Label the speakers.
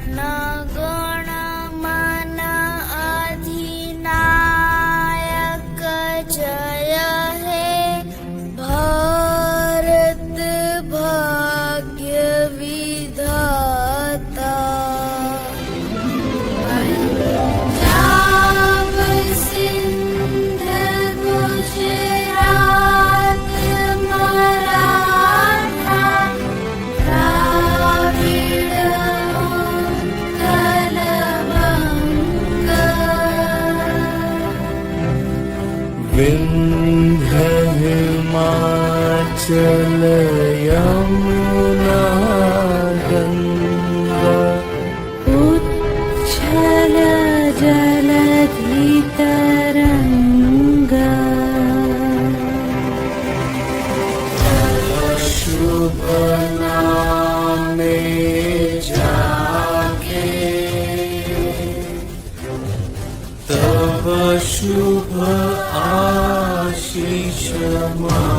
Speaker 1: न गण मन अधिनायक जय हे भारत भाग्य विधाता। पंजाब सिंध गुजरात मराठा द्राविड उत्कल बंग।
Speaker 2: विंध्य हिमाचल यमुना गंगा
Speaker 1: उच्छल जलधि तरंगा।
Speaker 2: शुभ नामे जागे तब शुभ आशीष मांगे।